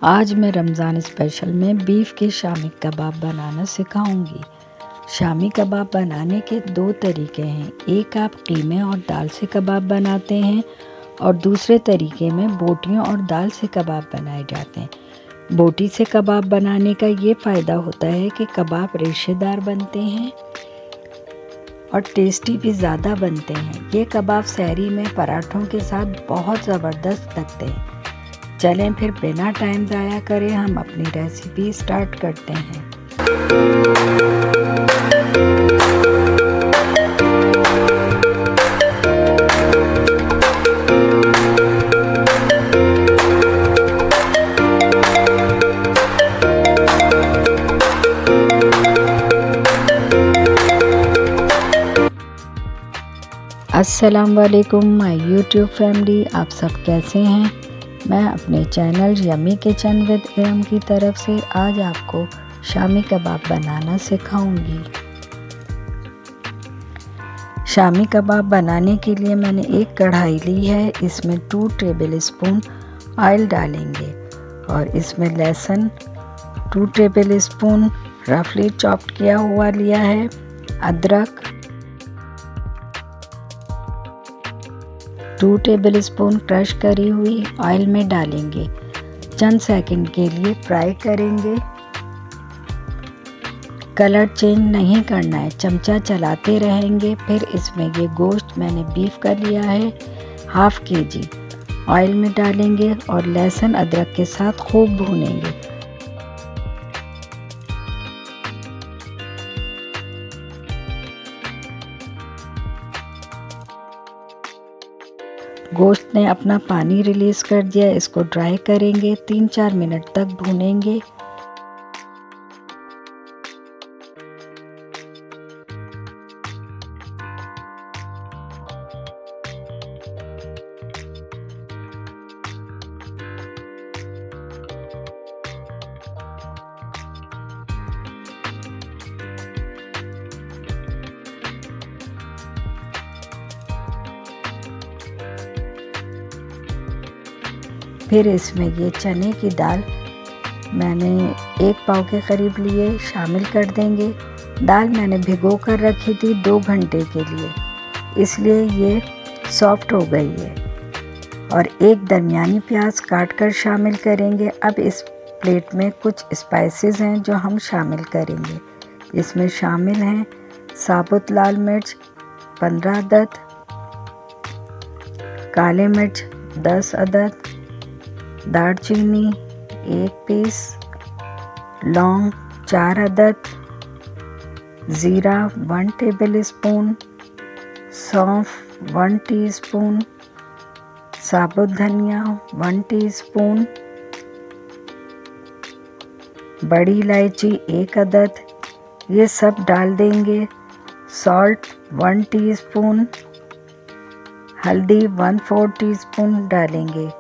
आज मैं रमज़ान स्पेशल में बीफ के शामी कबाब बनाना सिखाऊंगी। शामी कबाब बनाने के दो तरीके हैं। एक आप कीमे और दाल से कबाब बनाते हैं और दूसरे तरीके में बोटियों और दाल से कबाब बनाए जाते हैं। बोटी से कबाब बनाने का ये फ़ायदा होता है कि कबाब रेशेदार बनते हैं और टेस्टी भी ज़्यादा बनते हैं। ये कबाब सहरी में पराठों के साथ बहुत ज़बरदस्त लगते हैं। चलें फिर बिना टाइम ज़ाया करे हम अपनी रेसिपी स्टार्ट करते हैं। अस्सलाम वालेकुम माय यूट्यूब फैमिली, आप सब कैसे हैं? मैं अपने channel yummy kitchen with Iram की तरफ से आज आपको शामी कबाब बनाना सिखाऊंगी। शामी कबाब बनाने के लिए मैंने एक कढ़ाई ली है। इसमें 2 टेबल स्पून ऑयल डालेंगे और इसमें लहसुन 2 टेबल स्पून रफली चॉप्ड किया हुआ लिया है। अदरक 2 टेबल स्पून क्रश करी हुई ऑयल में डालेंगे। चंद सेकंड के लिए फ्राई करेंगे। कलर चेंज नहीं करना है, चमचा चलाते रहेंगे। फिर इसमें ये गोश्त मैंने बीफ का लिया है 1/2 kg ऑयल में डालेंगे और लहसुन अदरक के साथ खूब भूनेंगे। गोश्त ने अपना पानी रिलीज़ कर दिया। इसको ड्राई करेंगे। 3-4 मिनट तक भूनेंगे। फिर इसमें ये चने की दाल मैंने 1 पाव के करीब लिए शामिल कर देंगे। दाल मैंने भिगो कर रखी थी 2 घंटे के लिए, इसलिए ये सॉफ्ट हो गई है। और एक दरमियानी प्याज काट कर शामिल करेंगे। अब इस प्लेट में कुछ स्पाइसेस हैं जो हम शामिल करेंगे। इसमें शामिल हैं साबुत लाल मिर्च 15 अदद, काले मिर्च 10 अदद, दालचीनी 1 पीस, लौंग 4 अदद, ज़ीरा 1 टेबल स्पून, सौंफ 1 टीस्पून, साबुत धनिया 1 टीस्पून, बड़ी इलायची 1 अदद, ये सब डाल देंगे। सॉल्ट 1 टीस्पून, हल्दी 1/4 टीस्पून डालेंगे।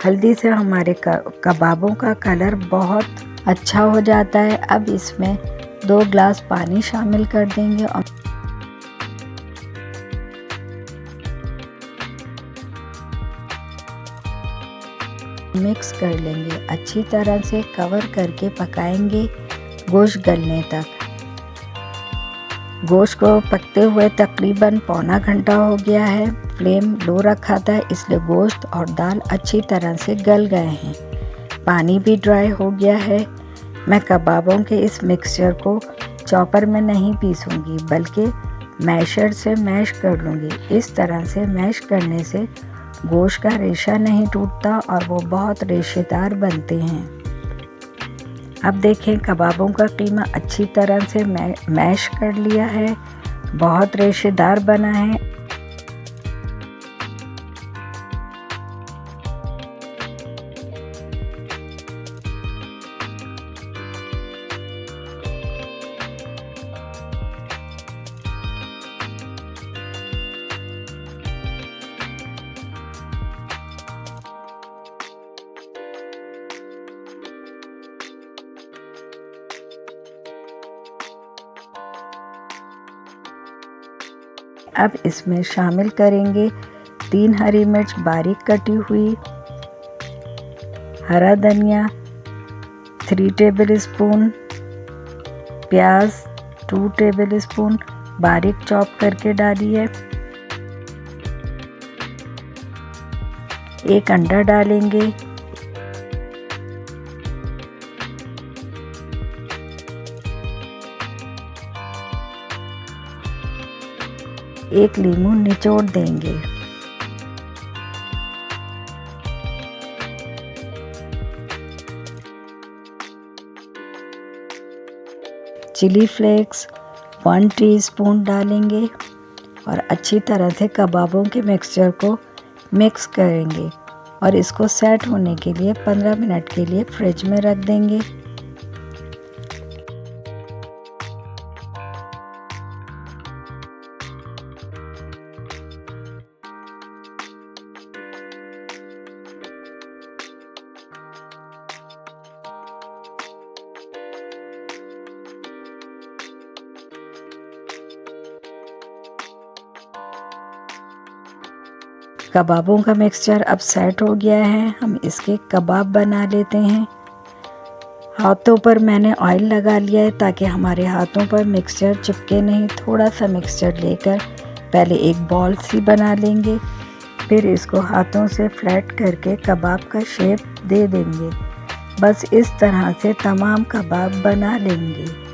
हल्दी से हमारे कबाबों का कलर बहुत अच्छा हो जाता है। अब इसमें 2 ग्लास पानी शामिल कर देंगे और मिक्स कर लेंगे। अच्छी तरह से कवर करके पकाएंगे गोश्त गलने तक। गोश्त को पकते हुए तकरीबन पौना घंटा हो गया है। फ्लेम लो रखा था, इसलिए गोश्त और दाल अच्छी तरह से गल गए हैं। पानी भी ड्राई हो गया है। मैं कबाबों के इस मिक्सचर को चॉपर में नहीं पीसूंगी, बल्कि मैशर से मैश कर लूँगी। इस तरह से मैश करने से गोश्त का रेशा नहीं टूटता और वो बहुत रेशेदार बनते हैं। अब देखें, कबाबों का कीमा अच्छी तरह से मैश कर लिया है, बहुत रेशेदार बना है। अब इसमें शामिल करेंगे 3 हरी मिर्च बारीक कटी हुई, हरा धनिया 3 टेबल स्पून, प्याज 2 टेबल स्पून बारीक चॉप करके डालिए। 1 अंडा डालेंगे। एक नींबू निचोड़ देंगे। चिली फ्लेक्स 1 टीस्पून डालेंगे और अच्छी तरह से कबाबों के मिक्सचर को मिक्स करेंगे और इसको सेट होने के लिए 15 मिनट के लिए फ्रिज में रख देंगे। कबाबों का मिक्सचर अब सेट हो गया है। हम इसके कबाब बना लेते हैं। हाथों पर मैंने ऑयल लगा लिया है ताकि हमारे हाथों पर मिक्सचर चिपके नहीं। थोड़ा सा मिक्सचर लेकर पहले एक बॉल सी बना लेंगे, फिर इसको हाथों से फ्लैट करके कबाब का शेप दे देंगे। बस इस तरह से तमाम कबाब बना लेंगे।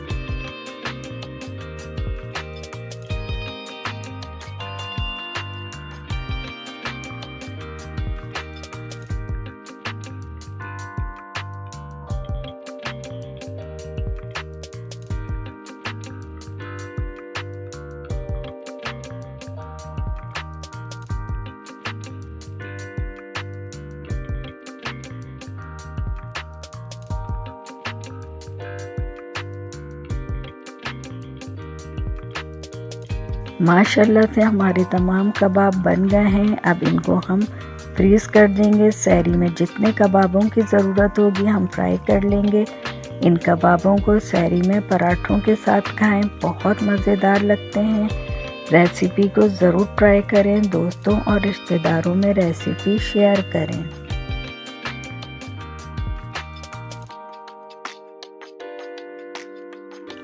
माशाल्लाह से हमारे तमाम कबाब बन गए हैं। अब इनको हम फ्रीज़ कर देंगे। सहरी में जितने कबाबों की ज़रूरत होगी हम फ्राई कर लेंगे। इन कबाबों को सहरी में पराठों के साथ खाएं, बहुत मज़ेदार लगते हैं। रेसिपी को ज़रूर ट्राई करें। दोस्तों और रिश्तेदारों में रेसिपी शेयर करें।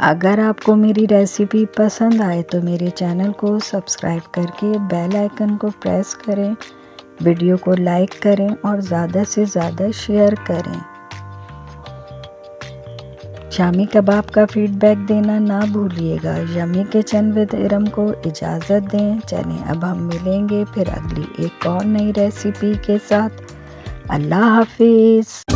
अगर आपको मेरी रेसिपी पसंद आए तो मेरे चैनल को सब्सक्राइब करके बेल आइकन को प्रेस करें, वीडियो को लाइक करें और ज़्यादा से ज़्यादा शेयर करें। शामी कबाब का फीडबैक देना ना भूलिएगा। यम्मी किचन विद इरम को इजाज़त दें। चलें अब हम मिलेंगे फिर अगली एक और नई रेसिपी के साथ। अल्लाह हाफिज़।